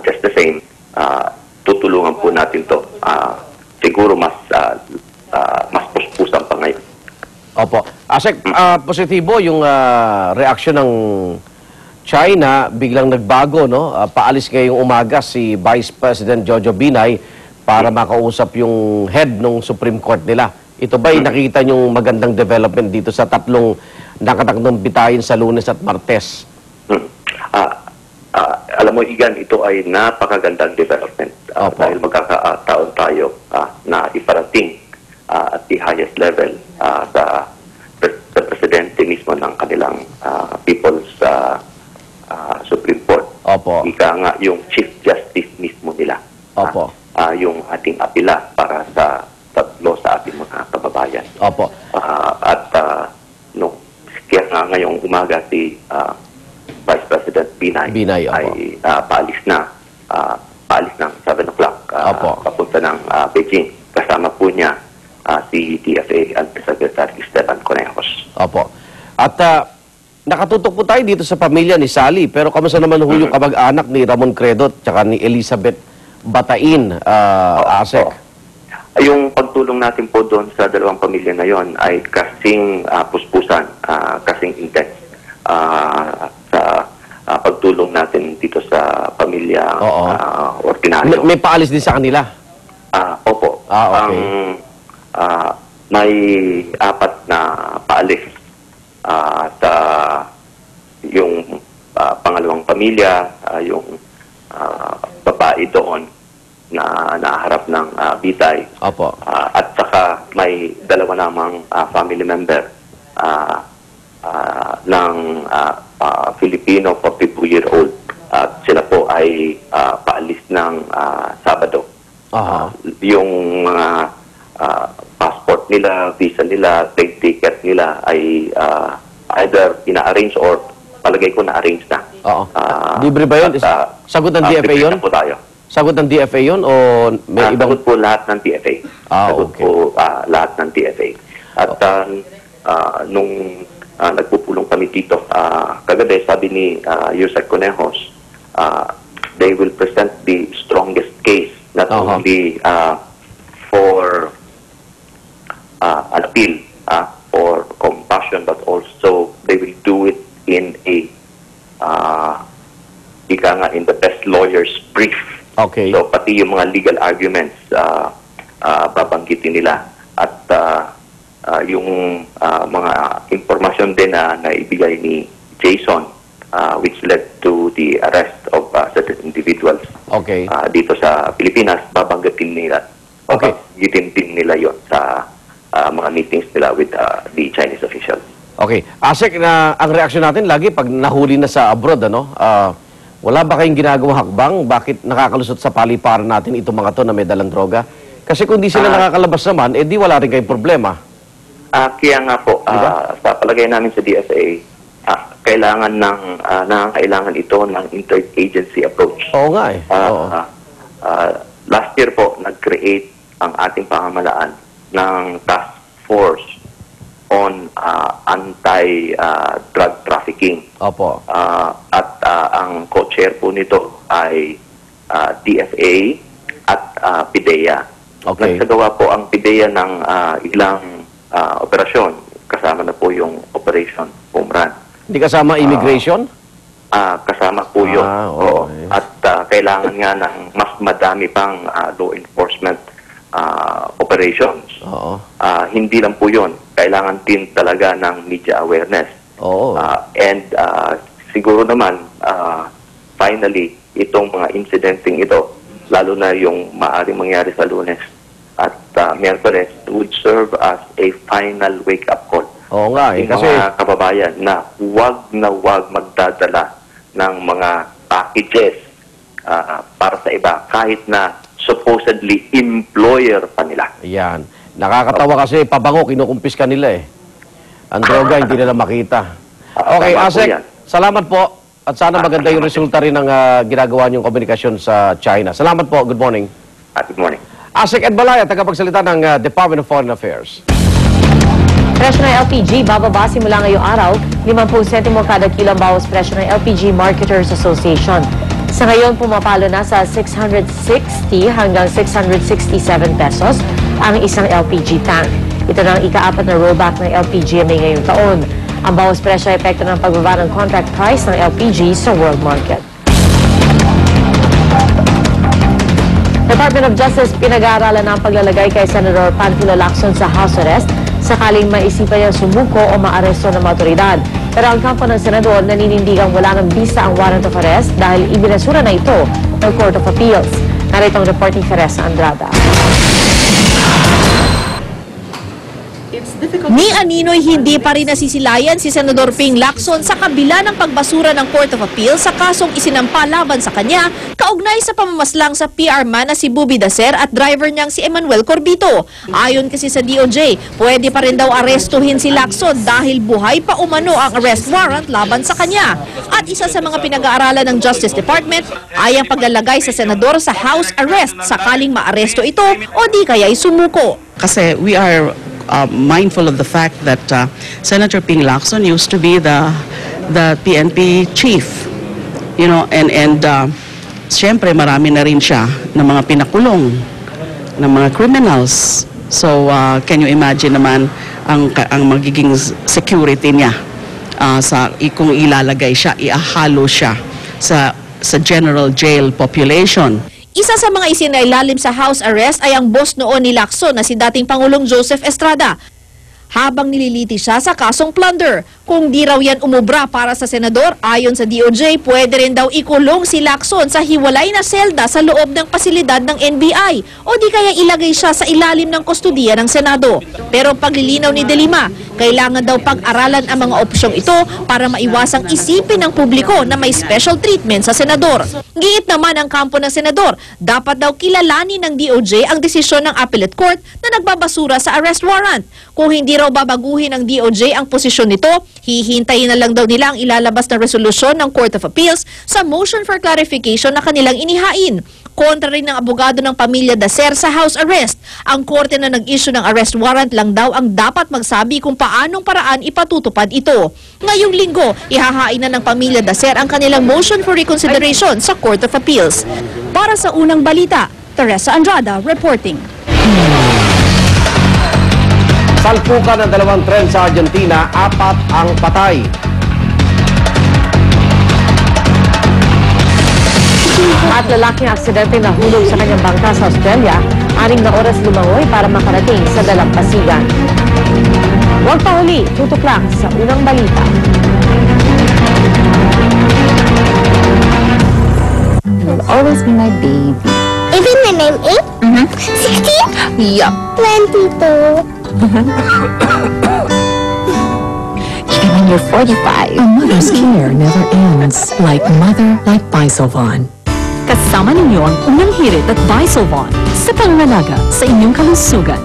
just the same, tutulungan po natin to. Siguro mas puspusan pa ngayon. Opo. Asek, positibo yung reaksyon ng China, biglang nagbago, no? Paalis ngayong umaga si Vice President Jojo Binay para makausap yung head ng Supreme Court nila. Ito ba'y nakita niyong magandang development dito sa tatlong nakatakdang bitayin sa Lunes at Martes? Alam mo, Igan, ito ay napakagandang development dahil magkakataon tayo na iparating at the highest level sa presidente mismo ng kanilang People's Supreme Court. Opo. Ika nga yung Chief Justice mismo nila. Opo. Yung ating apila para sa tatlo sa ating mga kababayan. Opo. Kaya nga ngayong umaga si Vice President Binay ay paalis ng 7 o'clock papunta ng Beijing. Kasama po niya si DFA Undersecretary Esteban Conejos. Opo. At nakatutok po tayo dito sa pamilya ni Sally, pero kamusta naman ho yung kamag-anak ni Ramon Credot at ni Elizabeth Batain, Asek? Yung pagtulong natin po doon sa dalawang pamilya na yon ay kasing puspusan, kasing intense sa pagtulong natin dito sa pamilya ordinaryo. May paalis din sa kanila? Opo. Okay. May 4 na paalis sa yung pangalawang pamilya, yung babae doon na naharap ng bitay. Opo. At saka may 2 namang family member ng Filipino 42-year-old. At sila po ay paalis ng Sabado. Yung passport nila, visa nila, plane ticket nila ay either ina-arrange or palagay ko na-arrange na. Libre ba yun? Sagot ng DFA yun? Po tayo. Sagot ng DFA yun o may ibang... Sagot po lahat ng DFA. Sagot po lahat ng DFA. At nung nagpupulong kami dito, kagabi sabi ni Yusek Conejos, they will present the strongest case, not only for an appeal for compassion, but also they will do it in in the best lawyer's brief. Okay. So pati yung mga legal arguments babanggitin nila at yung mga impormasyon din na naibigay ni Jason which led to the arrest of certain individuals dito sa Pilipinas, babanggitin nila. Babanggitin din nila yon sa mga meetings nila with the Chinese officials. Okay. Asek, ang reaksyon natin lagi pag nahuli na sa abroad, wala ba kayong ginagawang hakbang? Bakit nakakalusot sa paliparan natin itong mga to na may dalang droga? Kasi kung di sila nakakalabas naman, di wala rin kayong problema. Kaya nga po, sa palagay namin sa DFA, kailangan ito ng interagency approach. Oo nga eh. Last year po, nag-create ang ating pamahalaan ng task force on anti-drug trafficking. Opo. At ang co-chair po nito ay DFA at PIDEA. Nagsagawa po ang PIDEA ng ilang operasyon. Kasama na po yung Operation Home Run. Hindi kasama immigration? Kasama po yun. At kailangan nga ng mas madami pang law enforcement operations. Hindi lang po yun. Kailangan din talaga ng media awareness. And siguro naman, finally, itong mga incidenting ito, lalo na yung maaaring mangyari sa Lunes at Miyerkules, would serve as a final wake-up call. Oo nga eh. Kasi mga kababayan na huwag magdadala ng mga packages para sa iba, kahit na supposedly employer pa nila. Yan. Nakakatawa kasi pabango, kinukumpis ka nila eh. Ang droga, hindi nila makita. Okay, Asek, salamat po. At sana maganda yung resulta rin ng ginagawa niyong komunikasyon sa China. Salamat po. Good morning. Good morning. Asek Edbalaya, tagapagsalita ng Department of Foreign Affairs. Presyo ng LPG bababa simula ngayong araw, 50 sentimo kada kilo ang bawas presyo ng LPG Marketers Association. Sa ngayon, pumapalo na sa 660 hanggang 667 pesos ang isang LPG tank. Ito na ang ika-4 na rollback ng LPGMA ngayong taon. Ang bawas presyo ay epekto ng pagbaba ng contract price ng LPG sa world market. Department of Justice pinag-aaralan ng paglalagay kay Senador Panfilo Lacson sa house arrest sakaling maisipan niyang sumuko o maaresto ng mga otoridad. Pero ang kampo ng Senador naninindigang wala ng bisa ang warrant of arrest dahil ibinasura na ito ng Court of Appeals. Narito ang report ni Teresa Andrada. Ni Anino'y hindi pa rin nasisilayan si Senador Ping Lacson sa kabila ng pagbasura ng Court of Appeal sa kasong isinampa laban sa kanya kaugnay sa pamamaslang sa PR man na si Bubi Dacer at driver niyang si Emmanuel Corbito. Ayon kasi sa DOJ, pwede pa rin daw arestuhin si Lacson dahil buhay pa umano ang arrest warrant laban sa kanya. At isa sa mga pinag-aaralan ng Justice Department ay ang paglalagay sa senador sa house arrest sakaling maaresto ito o di kaya'y sumuko. Kasi we are mindful of the fact that Senator Ping Lacson used to be the PNP chief, you know, and siyempre marami na rin siya ng mga pinakulong ng mga criminals. So can you imagine naman ang magiging security niya kung ilalagay siya, iahalo siya sa general jail population. Isa sa mga isinailalim sa house arrest ay ang boss noon ni Lacson na si dating Pangulong Joseph Estrada. Habang nililiti siya sa kasong plunder. Kung di raw yan umubra para sa senador, ayon sa DOJ, pwede rin daw ikulong si Lacson sa hiwalay na selda sa loob ng pasilidad ng NBI o di kaya ilagay siya sa ilalim ng kustudiya ng Senado. Pero paglilinaw ni De Lima, kailangan daw pag-aralan ang mga opsyong ito para maiwasang isipin ng publiko na may special treatment sa senador. Giit naman ang kampo ng senador, dapat daw kilalanin ng DOJ ang desisyon ng appellate court na nagbabasura sa arrest warrant. Kung hindi raw babaguhin ng DOJ ang posisyon nito, hihintayin na lang daw nila ang ilalabas na resolusyon ng Court of Appeals sa motion for clarification na kanilang inihain. Kontra rin ng abogado ng pamilya Dacer sa house arrest. Ang korte na nag-issue ng arrest warrant lang daw ang dapat magsabi kung paanong paraan ipatutupad ito. Ngayong linggo, ihahain na ng pamilya Dacer ang kanilang motion for reconsideration sa Court of Appeals. Para sa unang balita, Teresa Andrada reporting. Salpukan ng dalawang tren sa Argentina, 4 ang patay. At lalaking aksidente na hulog sa kanyang bangka sa Australia, 6 na oras lumangoy para makarating sa dalampasigan. Huwag pa huli, tutok lang sa unang balita. You'll always be my baby. Even when I'm 8? 16? Yup. 22. Even when you're 45. A mother's care never ends. Like Bisolvon. Kasama ninyo ang unang hirit at Bisolvon sa pangangalaga sa inyong kalusugan.